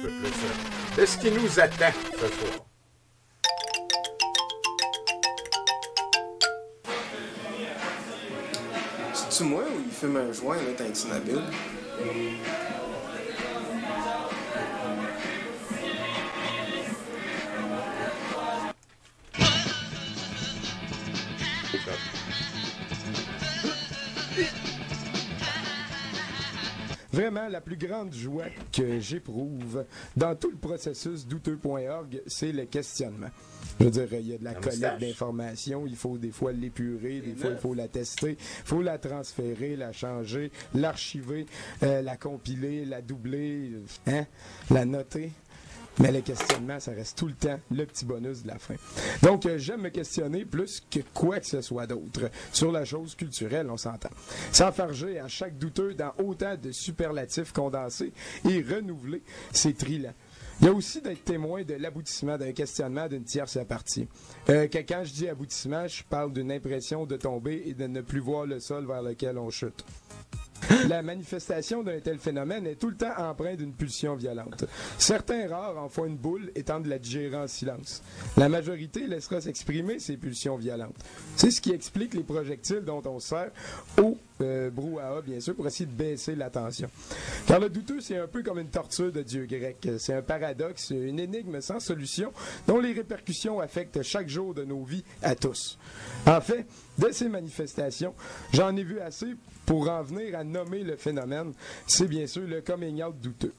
peu plus de ce qui nous attend ce soir. C'est-tu moi ou il fume un joint, là, t'as un tinabule? Vraiment, la plus grande joie que j'éprouve dans tout le processus douteux.org, c'est le questionnement. Je veux dire, il y a de la collecte d'informations, il faut des fois l'épurer, des fois il faut la tester, il faut la transférer, la changer, l'archiver, la compiler, la doubler, la noter. Mais le questionnement, ça reste tout le temps le petit bonus de la fin. Donc, j'aime me questionner plus que quoi que ce soit d'autre. Sur la chose culturelle, on s'entend. S'enfarger à chaque douteux dans autant de superlatifs condensés et renouvelés, c'est trillant. Il y a aussi d'être témoin de l'aboutissement d'un questionnement d'une tierce partie. Quand je dis aboutissement, je parle d'une impression de tomber et de ne plus voir le sol vers lequel on chute. La manifestation d'un tel phénomène est tout le temps empreinte d'une pulsion violente. Certains rares en font une boule et tentent de la digérer en silence. La majorité laissera s'exprimer ces pulsions violentes. C'est ce qui explique les projectiles dont on se sert au brouhaha, bien sûr, pour essayer de baisser la tension. Car le douteux, c'est un peu comme une torture de dieu grec. C'est un paradoxe, une énigme sans solution dont les répercussions affectent chaque jour de nos vies à tous. En fait, de ces manifestations, j'en ai vu assez pour en venir à nommer le phénomène. C'est bien sûr le coming out douteux.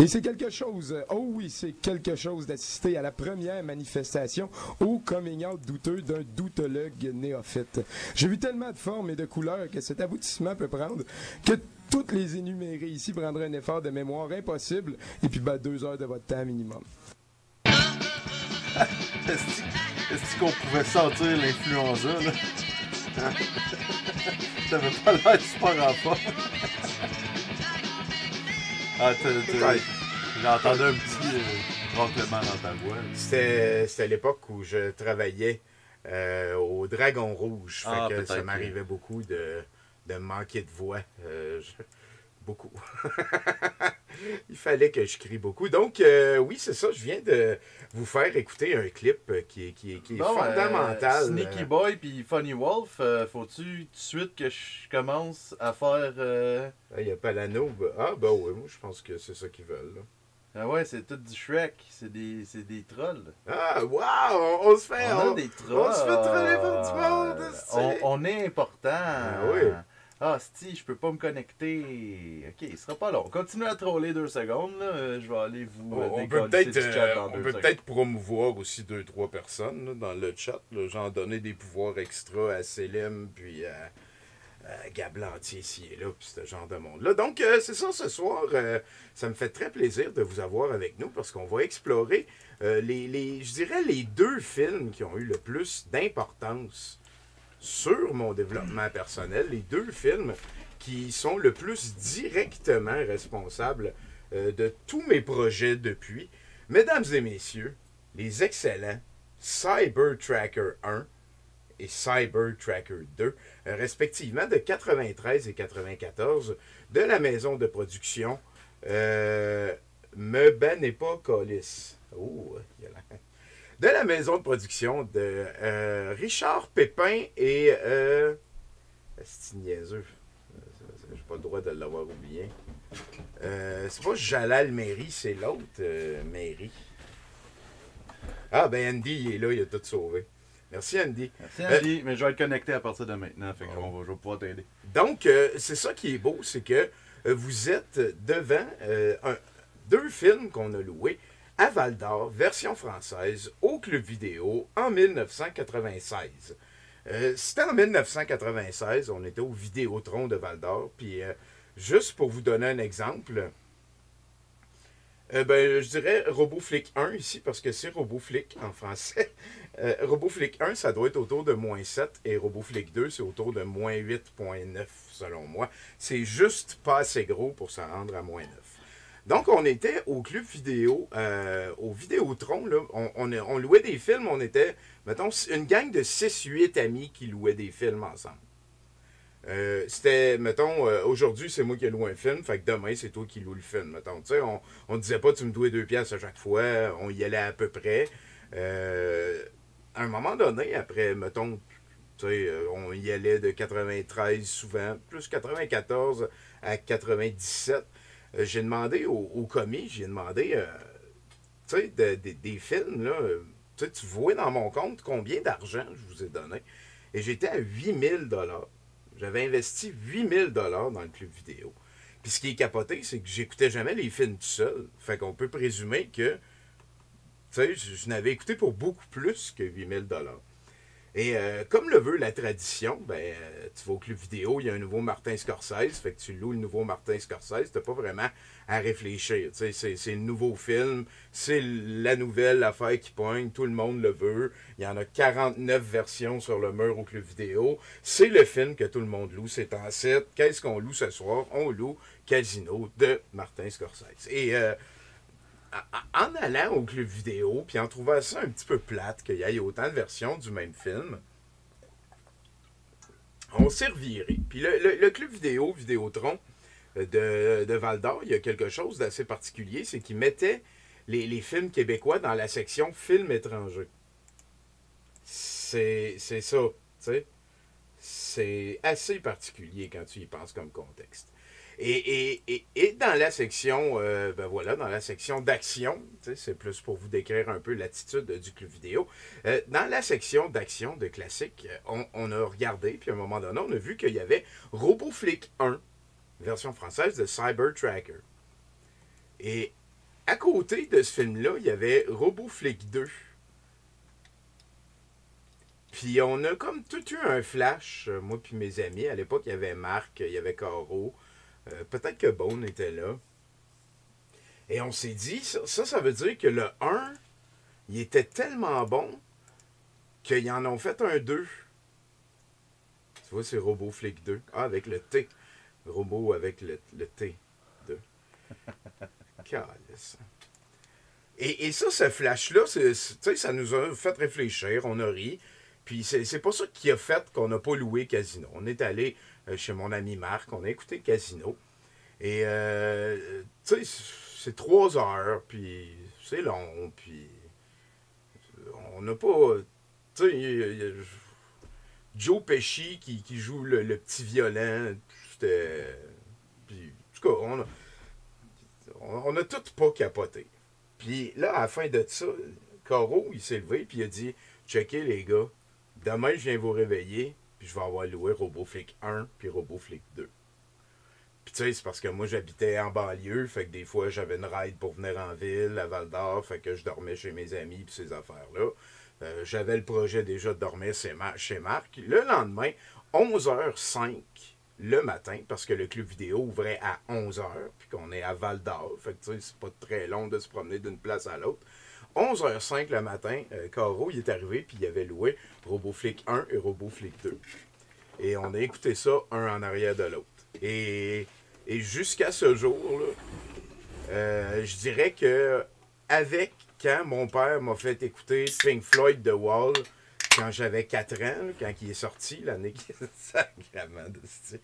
Et c'est quelque chose, oh oui, c'est quelque chose d'assister à la première manifestation au coming out douteux d'un doutologue néophyte. J'ai vu tellement de formes et de couleurs que cet aboutissement peut prendre que toutes les énumérer ici prendraient un effort de mémoire impossible et puis 2 heures de votre temps minimum. Est-ce qu'on pouvait sentir l'influenza, là? Hein? T'avais pas l'air super en forme. Ah, j'ai entendu un petit ronflement dans ta voix. C'était l'époque où je travaillais au Dragon Rouge. Fait que ça m'arrivait beaucoup de manquer de voix. Beaucoup. Il fallait que je crie beaucoup. Donc, oui, c'est ça. Je viens de vous faire écouter un clip qui est bon, fondamental. Sneaky Boy puis Funny Wolf, faut-tu tout de suite que je commence à faire... Il y a Palano. Ah, ben oui, moi, je pense que c'est ça qu'ils veulent. Là. Ah ouais, c'est tout du Shrek. C'est des trolls. Ah, wow! On se fait... On a des trolls. On se fait troller par du monde. On est important. Ah oui. Ah, si, je peux pas me connecter. Ok, il sera pas long. Continuez à troller 2 secondes. Là. Je vais aller vous on peut peut-être promouvoir aussi 2-3 personnes là, dans le chat. J'en donner des pouvoirs extra à Célem, puis à Gablantier ici et là, puis ce genre de monde-là. Donc, c'est ça ce soir. Ça me fait très plaisir de vous avoir avec nous parce qu'on va explorer je dirais les 2 films qui ont eu le plus d'importance sur mon développement personnel, les 2 films qui sont le plus directement responsables de tous mes projets depuis. Mesdames et messieurs, les excellents Cyber Tracker 1 et Cyber Tracker 2, respectivement de 93 et 94, de la maison de production Me Bannez pas Colis. Oh, il y a la... De la maison de production de Richard Pépin et... c'est niaiseux. J'ai pas le droit de l'avoir oublié. C'est pas Jalal Mairie, c'est l'autre Mairie. Ah, ben Andy, il est là, il a tout sauvé. Merci Andy. Merci Andy, mais je vais être connecté à partir de maintenant, fait que je vais pouvoir t'aider. Donc, c'est ça qui est beau, c'est que vous êtes devant 2 films qu'on a loués à Val-d'Or, version française, au Club Vidéo, en 1996. C'était en 1996, on était au Vidéotron de Val-d'Or, puis juste pour vous donner un exemple, je dirais RoboFlick 1 ici, parce que c'est RoboFlick en français. RoboFlick 1, ça doit être autour de -7, et RoboFlick 2, c'est autour de -8.9, selon moi. C'est juste pas assez gros pour se rendre à -9. Donc, on était au Club Vidéo, au Vidéotron, là, on louait des films, on était, mettons, une gang de 6-8 amis qui louaient des films ensemble. C'était, mettons, aujourd'hui, c'est moi qui loue un film, fait que demain, c'est toi qui loue le film, mettons. Tu sais, on disait pas, tu me dois 2 piastres à chaque fois, on y allait à peu près. À un moment donné, après, mettons, tu sais, on y allait de 93 souvent, plus 94 à 97. J'ai demandé au commis, j'ai demandé, tu sais, des films, là, tu vois dans mon compte combien d'argent je vous ai donné. Et j'étais à 8000 $. J'avais investi 8000 $ dans le club vidéo. Puis ce qui est capoté, c'est que j'écoutais jamais les films tout seul. Fait qu'on peut présumer que, tu sais, je n'avais écouté pour beaucoup plus que 8000 $. Et comme le veut la tradition, ben, tu vas au club vidéo, il y a un nouveau Martin Scorsese, fait que tu loues le nouveau Martin Scorsese, t'as pas vraiment à réfléchir. C'est le nouveau film, c'est la nouvelle affaire qui pointe, tout le monde le veut. Il y en a 49 versions sur le mur au club vidéo. C'est le film que tout le monde loue, c'est en site. Qu'est-ce qu'on loue ce soir? On loue Casino de Martin Scorsese. Et en allant au club vidéo, puis en trouvant ça un petit peu plate qu'il y ait autant de versions du même film, on s'est reviré. Puis le club vidéo, Vidéotron de Val-d'Or, il y a quelque chose d'assez particulier, c'est qu'il mettait les films québécois dans la section films étrangers. C'est ça, tu sais. C'est assez particulier quand tu y penses comme contexte. Et dans la section, ben voilà, dans la section d'action, c'est plus pour vous décrire un peu l'attitude du club vidéo. Dans la section d'action de classique, on a regardé, puis à un moment donné, on a vu qu'il y avait RoboFlick 1, version française de Cyber Tracker. Et à côté de ce film-là, il y avait RoboFlick 2. Puis on a comme tout eu un flash, moi puis mes amis. À l'époque, il y avait Marc, il y avait Caro. Peut-être que Bone était là. Et on s'est dit, ça veut dire que le 1, il était tellement bon qu'ils en ont fait un 2. Tu vois, c'est RoboFlick 2. Ah, avec le T. Robo avec le T. 2. Calice. Et ça, ce flash-là, ça nous a fait réfléchir. On a ri. Puis c'est pas ça qui a fait qu'on n'a pas loué Casino. On est allé chez mon ami Marc, on a écouté Casino. Et, tu sais, c'est 3 heures, puis c'est long, puis on n'a pas... Tu sais, Joe Pesci qui joue le petit violent, c'était... Puis, en tout cas, on a tout pas capoté. Puis là, à la fin de ça, Caro, il s'est levé, puis il a dit, « Checkez, les gars, demain, je viens vous réveiller, puis je vais avoir loué RoboFlick 1 puis RoboFlick 2. » Puis tu sais, c'est parce que moi, j'habitais en banlieue, fait que des fois, j'avais une ride pour venir en ville, à Val-d'Or, fait que je dormais chez mes amis puis ces affaires-là. J'avais le projet déjà de dormir chez Marc. Le lendemain, 11h05 le matin, parce que le club vidéo ouvrait à 11h, puis qu'on est à Val-d'Or, fait que tu sais, c'est pas très long de se promener d'une place à l'autre. 11h05 le matin, Caro, il est arrivé, puis il avait loué RoboFlick 1 et RoboFlick 2. Et on a écouté ça, un en arrière de l'autre. Et jusqu'à ce jour-là, je dirais que avec quand mon père m'a fait écouter Pink Floyd The Wall, quand j'avais 4 ans, quand il est sorti, l'année qui est sacrément de style.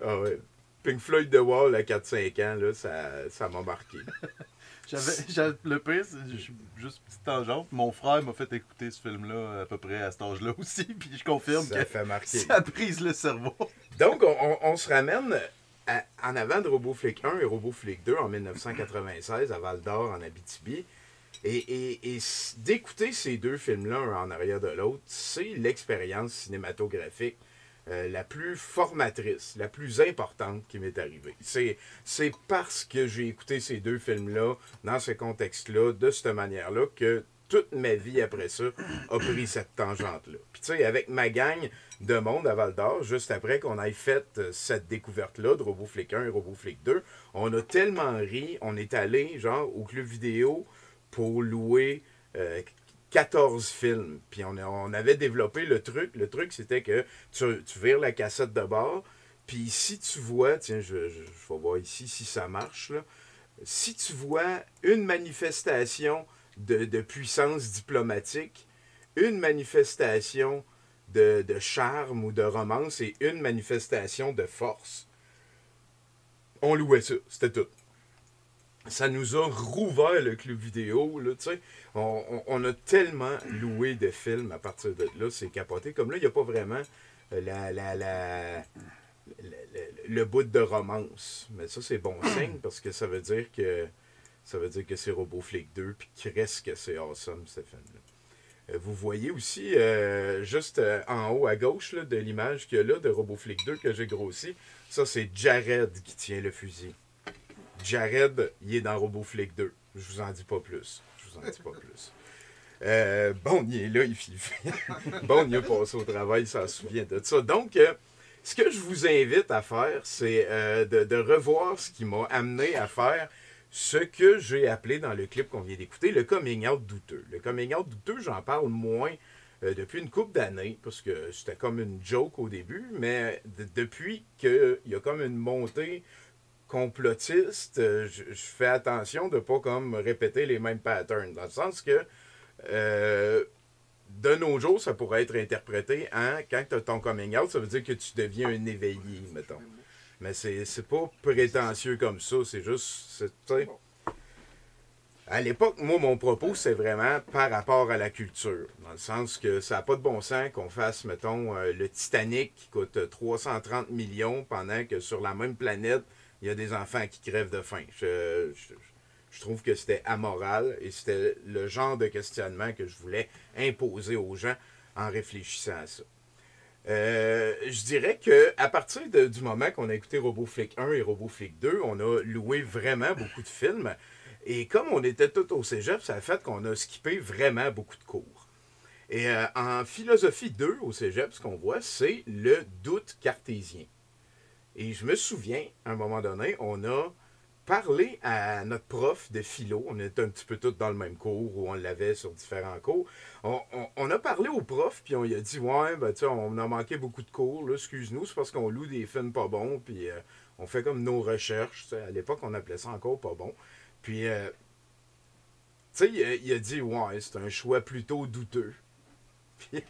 Ah ouais. Pink Floyd The Wall à 4-5 ans, là, ça m'a marqué. Le pire, c'est juste une petite tangente. Mon frère m'a fait écouter ce film-là à peu près à cet âge-là aussi, puis je confirme que ça brise le cerveau. Donc, on se ramène en avant de RoboFlick 1 et RoboFlick 2 en 1996 à Val-d'Or, en Abitibi. Et d'écouter ces deux films-là, un en arrière de l'autre, c'est l'expérience cinématographique la plus formatrice, la plus importante qui m'est arrivée. C'est parce que j'ai écouté ces deux films-là, dans ce contexte-là, de cette manière-là, que toute ma vie après ça a pris cette tangente-là. Puis tu sais, avec ma gang de monde à Val-d'Or, juste après qu'on ait fait cette découverte-là de RoboFlick 1 et RoboFlick 2, on a tellement ri, on est allé genre au club vidéo pour louer 14 films. Puis on avait développé le truc. Le truc, c'était que tu vires la cassette de bord, puis si tu vois, tiens, je vais voir ici si ça marche, là. Si tu vois une manifestation de puissance diplomatique, une manifestation de charme ou de romance et une manifestation de force. On louait ça, c'était tout. Ça nous a rouvert le club vidéo, là, tu sais. On a tellement loué de films à partir de là, c'est capoté. Comme là, il n'y a pas vraiment le bout de romance. Mais ça, c'est bon signe, parce que ça veut dire que c'est RoboFlick 2, puis qu'il reste que c'est awesome, ce film-là. Vous voyez aussi, juste en haut à gauche là, de l'image qu'il y a là de RoboFlick 2 que j'ai grossi, ça, c'est Jared qui tient le fusil. Jared, il est dans RoboFlick 2. Je vous en dis pas plus. Bon, il est là, il filme. Bon, il a passé au travail, il s'en souvient de ça. Donc, ce que je vous invite à faire, c'est de revoir ce qui m'a amené à faire ce que j'ai appelé dans le clip qu'on vient d'écouter, le coming out douteux. Le coming out douteux, j'en parle moins depuis une couple d'années, parce que c'était comme une joke au début, mais depuis qu'il y a comme une montée complotiste, je fais attention de ne pas comme répéter les mêmes patterns, dans le sens que de nos jours, ça pourrait être interprété quand tu as ton coming out, ça veut dire que tu deviens un éveillé, mettons. Mais c'est pas prétentieux comme ça, c'est juste, à l'époque, moi, mon propos, c'est vraiment par rapport à la culture. Dans le sens que ça n'a pas de bon sens qu'on fasse, mettons, le Titanic qui coûte 330 millions pendant que sur la même planète, il y a des enfants qui crèvent de faim. Je trouve que c'était amoral et c'était le genre de questionnement que je voulais imposer aux gens en réfléchissant à ça. Je dirais qu'à partir du moment qu'on a écouté RoboFlick 1 et RoboFlick 2, on a loué vraiment beaucoup de films. Et comme on était tous au cégep, ça a fait qu'on a skippé vraiment beaucoup de cours. Et en philosophie 2 au cégep, ce qu'on voit, c'est le doute cartésien. Et je me souviens, à un moment donné, on a parlé à notre prof de philo. On était un petit peu tous dans le même cours ou on l'avait sur différents cours. On a parlé au prof, puis on lui a dit « Ouais, ben, tu sais, on a manqué beaucoup de cours, là, excuse-nous, c'est parce qu'on loue des films pas bons, puis on fait comme nos recherches. » À l'époque, on appelait ça encore pas bon. Puis, tu sais, il a dit « Ouais, c'est un choix plutôt douteux. » Puis,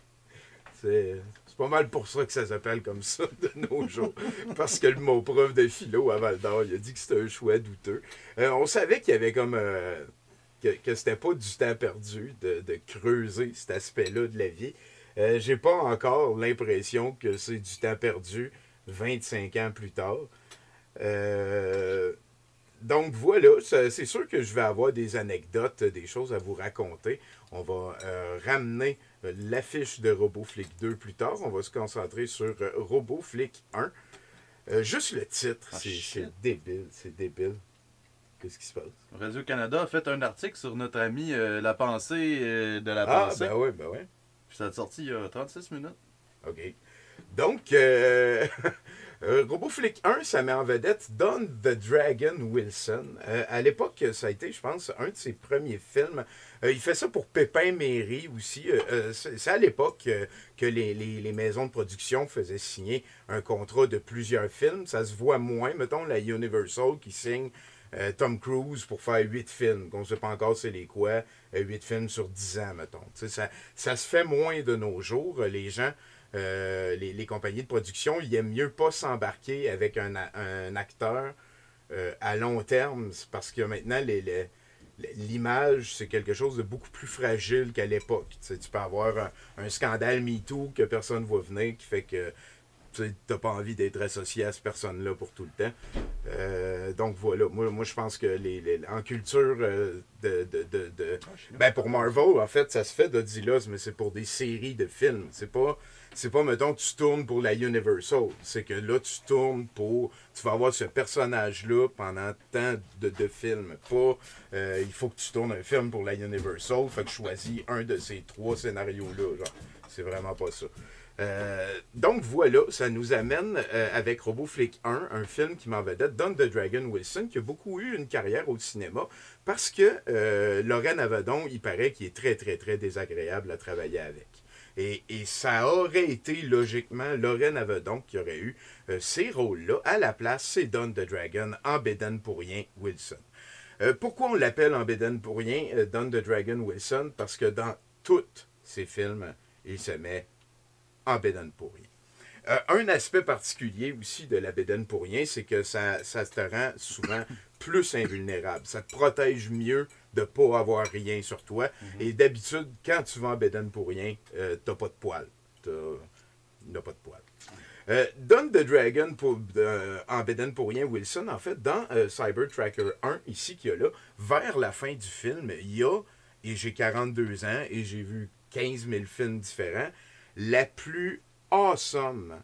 c'est pas mal pour ça que ça s'appelle comme ça de nos jours. Parce que mon prof de philo à Val-d'Or, il a dit que c'était un choix douteux. On savait qu'il y avait comme... que c'était pas du temps perdu de creuser cet aspect-là de la vie. J'ai pas encore l'impression que c'est du temps perdu 25 ans plus tard. Donc voilà, c'est sûr que je vais avoir des anecdotes, des choses à vous raconter. On va ramener l'affiche de RoboFlick 2 plus tard. On va se concentrer sur RoboFlick 1. Juste le titre, c'est débile, c'est débile. Qu'est-ce qui se passe? Radio-Canada a fait un article sur notre ami La Pensée de la Pensée. Ah, ben oui, ben oui. Puis ça a sorti il y a 36 minutes. OK. Donc, RoboFlick 1, ça met en vedette Don the Dragon Wilson. À l'époque, ça a été, je pense, un de ses premiers films. Il fait ça pour Pépin Méry aussi. C'est à l'époque que les maisons de production faisaient signer un contrat de plusieurs films. Ça se voit moins. Mettons, la Universal qui signe Tom Cruise pour faire 8 films. On ne sait pas encore c'est les quoi. 8 films sur 10 ans, mettons. Ça se fait moins de nos jours. Les gens... les compagnies de production, ils aiment mieux pas s'embarquer avec un acteur à long terme, parce que maintenant, l'image, c'est quelque chose de beaucoup plus fragile qu'à l'époque. Tu peux avoir un scandale MeToo que personne ne voit venir, qui fait que tu n'as pas envie d'être associé à cette personne-là pour tout le temps. Donc voilà, moi je pense que en culture ben pour Marvel, en fait, ça se fait d'Odilos, mais c'est pour des séries de films. C'est pas, mettons, tu tournes pour la Universal. C'est que là, tu tournes pour... Tu vas avoir ce personnage-là pendant tant de films. Pas, il faut que tu tournes un film pour la Universal, fait que je choisis un de ces 3 scénarios-là. Genre, c'est vraiment pas ça. Donc voilà, ça nous amène avec RoboFlick 1, un film qui m'en vedette, Don the Dragon Wilson, qui a beaucoup eu une carrière au cinéma, parce que Lorraine Avedon, il paraît qu'il est très, très, très désagréable à travailler avec. Et ça aurait été logiquement Lorraine Avedon qui aurait eu ces rôles-là. À la place, c'est Don the Dragon en bédaine pour rien Wilson. Pourquoi on l'appelle en bédaine pour rien Don the Dragon Wilson? Parce que dans tous ses films, il se met en bédaine pour rien. Un aspect particulier aussi de la bédaine pour rien, c'est que ça te rend souvent plus invulnérable. Ça te protège mieux de ne pas avoir rien sur toi. Et d'habitude, quand tu vas en bédaine pour rien, t'as pas de poils. T'as pas de poils. Don the Dragon en bédaine pour rien, Wilson, en fait, dans Cyber Tracker 1, ici qu'il y a là, vers la fin du film, il y a, et j'ai 42 ans, et j'ai vu 15 000 films différents, la plus awesome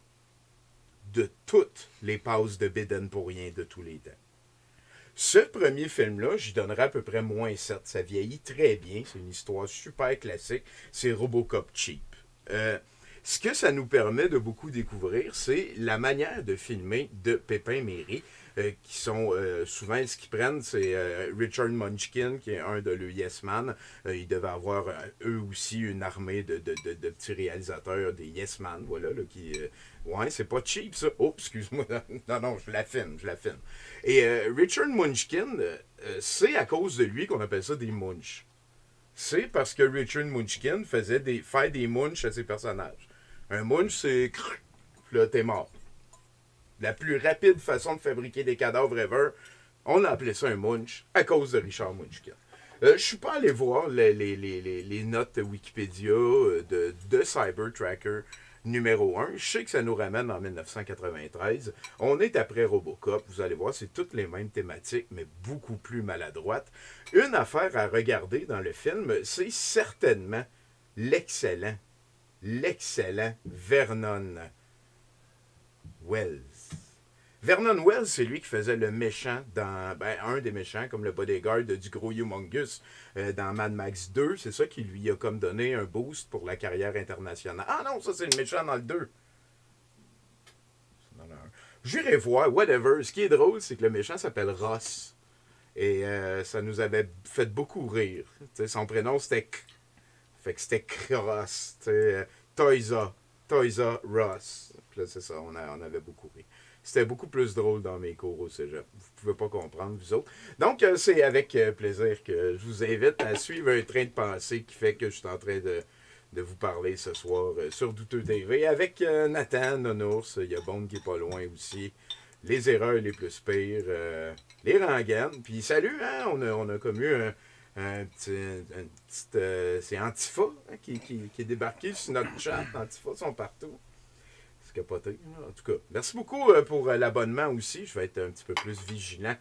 de toutes les passes de bédaine pour rien de tous les temps. Ce premier film-là, j'y donnerais à peu près -7. Ça vieillit très bien. C'est une histoire super classique. C'est Robocop cheap. Ce que ça nous permet de beaucoup découvrir, c'est la manière de filmer de Pépin Méry, qui sont souvent, ce qu'ils prennent, c'est Richard Munchkin, qui est un de leurs Yes Man. Ils devaient avoir, eux aussi, une armée de petits réalisateurs, des Yes Man, voilà, là, qui... ouais, c'est pas cheap, ça. Oh, excuse-moi. Non, je la filme. Et Richard Munchkin, c'est à cause de lui qu'on appelle ça des munch. C'est parce que Richard Munchkin faisait faire des munch à ses personnages. Un munch, c'est... Puis là, t'es mort. La plus rapide façon de fabriquer des cadavres ever, on a appelé ça un munch à cause de Richard Munchkin. Je suis pas allé voir les notes Wikipédia de Cyber Tracker numéro 1. Je sais que ça nous ramène en 1993. On est après Robocop. Vous allez voir, c'est toutes les mêmes thématiques, mais beaucoup plus maladroites. Une affaire à regarder dans le film, c'est certainement l'excellent Vernon Wells. Vernon Wells, c'est lui qui faisait le méchant dans... un des méchants, comme le bodyguard du gros Humongous dans Mad Max 2. C'est ça qui lui a comme donné un boost pour la carrière internationale. Ah non, ça c'est le méchant dans le 2. J'irai voir, whatever. Ce qui est drôle, c'est que le méchant s'appelle Ross. Et ça nous avait fait beaucoup rire. T'sais, son prénom, c'était... Fait que c'était Cross. Toysa Ross. Puis là, c'est ça, on avait beaucoup ri. C'était beaucoup plus drôle dans mes cours au cégep. Vous ne pouvez pas comprendre, vous autres. Donc, c'est avec plaisir que je vous invite à suivre un train de pensée qui fait que je suis en train de vous parler ce soir sur Douteux TV avec Nathan, Nonours, il y a Bond qui est pas loin aussi. Les erreurs les plus pires, les rengaines. Puis salut, hein, on a comme eu c'est Antifa hein, qui est débarqué sur notre chat. Antifa sont partout. C'est capoté. En tout cas, merci beaucoup pour l'abonnement aussi. Je vais être un petit peu plus vigilant